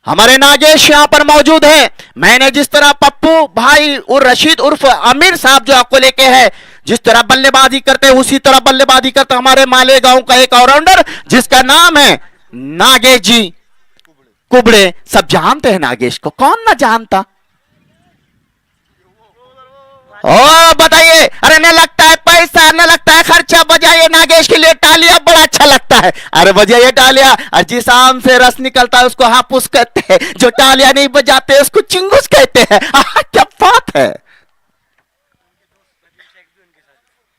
हमारे नागेश यहां पर मौजूद है। मैंने जिस तरह पप्पू भाई और रशीद उर्फ आमिर साहब जो आपको लेके है, जिस तरह बल्लेबाजी करते हैं उसी तरह बल्लेबाजी करते हमारे मालेगांव का एक ऑलराउंडर जिसका नाम है नागेश जी कुबड़े। सब जानते हैं नागेश को, कौन ना जानता। ओ बताइए, अरे न लगता है पैसा, न लगता है खर्चा, बजाइए नागेश के लिए तालियां, बड़ा अच्छा लगता है। अरे बजाइए तालियां। और जिस आम से रस निकलता है उसको हापुस कहते हैं, जो तालियां नहीं बजाते उसको चिंगुस कहते हैं। क्या बात है।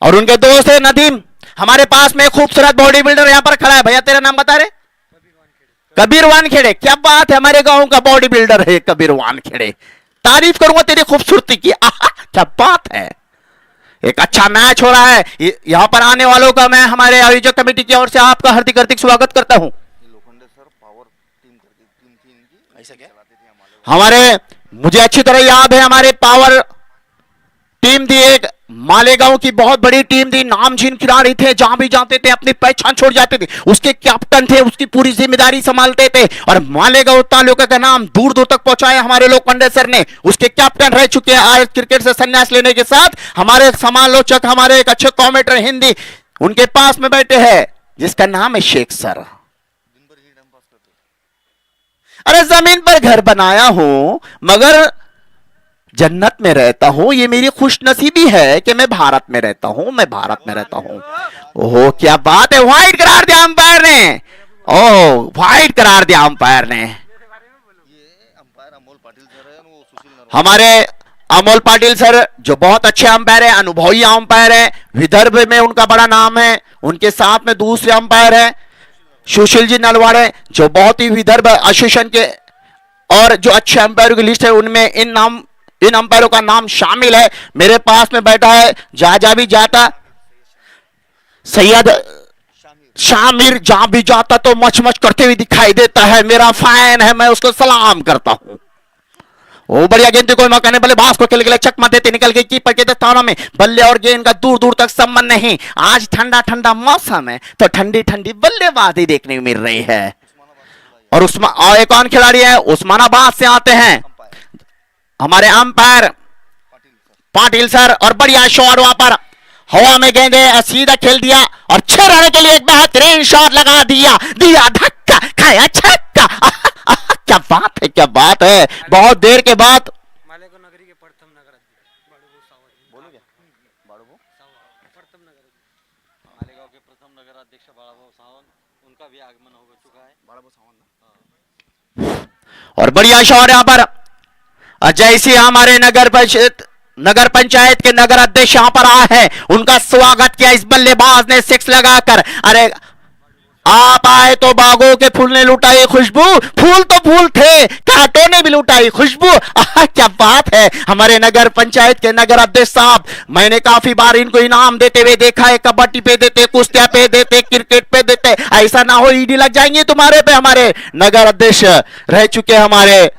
और उनके दोस्त है नदीम, हमारे पास में खूबसूरत बॉडी बिल्डर यहां पर खड़ा है। भैया तेरा नाम बता रहे? कबीर वानखेड़े। क्या बात है, हमारे गांव का बॉडी बिल्डर है कबीर वानखेड़े। तारीफ करूंगा तेरी खूबसूरती की। क्या बात है। एक अच्छा मैच हो रहा है। यहां पर आने वालों का मैं हमारे आयोजक कमेटी की ओर से आपका हार्दिक हार्दिक स्वागत करता हूं। हमारे मुझे अच्छी तरह याद है, हमारे पावर टीम थी एक मालेगांव की बहुत बड़ी टीम थी, नामचीन खिलाड़ी थे, जहां भी जाते थे अपनी पहचान छोड़ जाते थे। उसके कैप्टन थे, उसकी पूरी जिम्मेदारी संभालते थे और मालेगांव तालुका का नाम दूर दूर तक पहुंचाया हमारे लोखंडे सर ने। उसके कैप्टन रह चुके हैं, आज क्रिकेट से संन्यास लेने के साथ हमारे समालोचक, हमारे एक अच्छे कॉमेंटेटर हिंदी उनके पास में बैठे हैं, जिसका नाम है शेख सर। अरे जमीन पर घर बनाया हूं मगर जन्नत में रहता हूं, ये मेरी खुशनसीबी है कि मैं भारत में रहता हूं, मैं भारत में रहता हूं। ओहो क्या बात है, व्हाइट करार दिया अंपायर ने, ओह व्हाइट करार दिया अंपायर ने। हमारे अमोल पाटिल सर जो बहुत अच्छे अंपायर है, अनुभवी अंपायर है, विदर्भ में उनका बड़ा नाम है। उनके साथ में दूसरे अंपायर है सुशील जी नलवाड़े, जो बहुत ही विदर्भ एसोसिएशन के और जो अच्छे अंपायरों की लिस्ट है उनमें इन अंपायरों का नाम शामिल है। मेरे पास में बैठा है जहां भी जाता सैयद शामिर, जहां भी जाता तो मच मच करते हुए दिखाई देता है, मेरा फैन है, मैं उसको सलाम करता हूं। वो बढ़िया गेंद कोई मौका नहीं, बल्लेबाज को खेल के लिए चकमा देते निकल गई कीपर के दस्तानों में। बल्ले और गेंद का दूर दूर तक संबंध नहीं। आज ठंडा ठंडा मौसम है तो ठंडी ठंडी बल्लेबाजी देखने को मिल रही है। और एक और खिलाड़ी है उस्मानाबाद से आते हैं हमारे अंपायर पाटिल सर, और बढ़िया शॉट वहां पर हवा में गेंदे सीधा खेल दिया और 6 रन के लिए एक बेहतरीन शॉट लगा दिया धक्का खाया छक्का। क्या बात है, क्या बात है। बहुत देर के बाद मालेगांव नगरी के प्रथम नगर मालेगांव के प्रथम नगर अध्यक्ष बाळाभाऊ सावंत, उनका भी आगमन हो चुका है। और बढ़िया शॉट यहां पर जैसे हमारे नगर पंचायत के नगर अध्यक्ष यहां पर आए हैं, उनका स्वागत किया इस बल्लेबाज ने 6 लगाकर। अरे आप आए तो बागों के फूल ने लुटाई खुशबू, फूल तो फूल थे, कांटों ने भी लुटाई खुशबू। क्या बात है। हमारे नगर पंचायत के नगर अध्यक्ष साहब, मैंने काफी बार इनको इनाम देते हुए देखा है, कबड्डी पे देते, कुश्तिया पे देते, क्रिकेट पे देते। ऐसा ना हो ईडी लग जाएंगे तुम्हारे पे। हमारे नगर अध्यक्ष रह चुके हमारे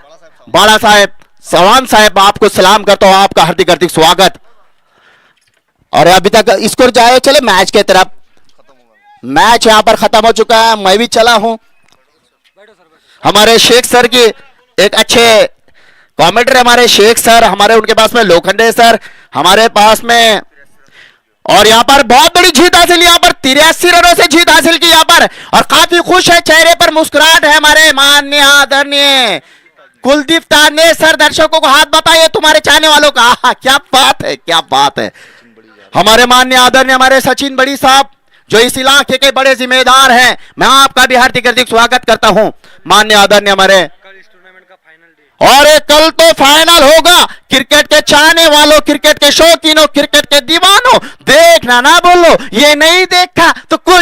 बाला साहेब चौहान साहब, आपको सलाम करता हूं, आपका हार्दिक हार्दिक स्वागत। और अभी तक स्कोर जाए चले मैच के तरफ। मैच यहां पर खत्म हो चुका है, मैं भी चला हूं। हमारे शेख सर की एक अच्छे कमेंटर हमारे शेख सर, हमारे उनके पास में लोखंडे सर हमारे पास में, और यहां पर बहुत बड़ी जीत हासिल, यहां पर 83 रनों से जीत हासिल की यहां पर, और काफी खुश है, चेहरे पर मुस्कुराहट है हमारे माननीय आदरणीय कुलदीप ताने सर। दर्शकों को हाथ बताइए तुम्हारे चाहने वालों का। क्या बात है, क्या बात है। हमारे माननीय आदरणीय हमारे सचिन बड़ी साहब जो इस इलाके के बड़े जिम्मेदार हैं, मैं आपका भी हार्दिक हार्दिक स्वागत करता हूं माननीय आदरणीय हमारे। कल इस टूर्नामेंट का फाइनल डे, और कल तो फाइनल होगा। क्रिकेट के चाहने वालों, क्रिकेट के शौकीनों, क्रिकेट के दीवानों, देखना ना बोलो, ये नहीं देखा तो कुछ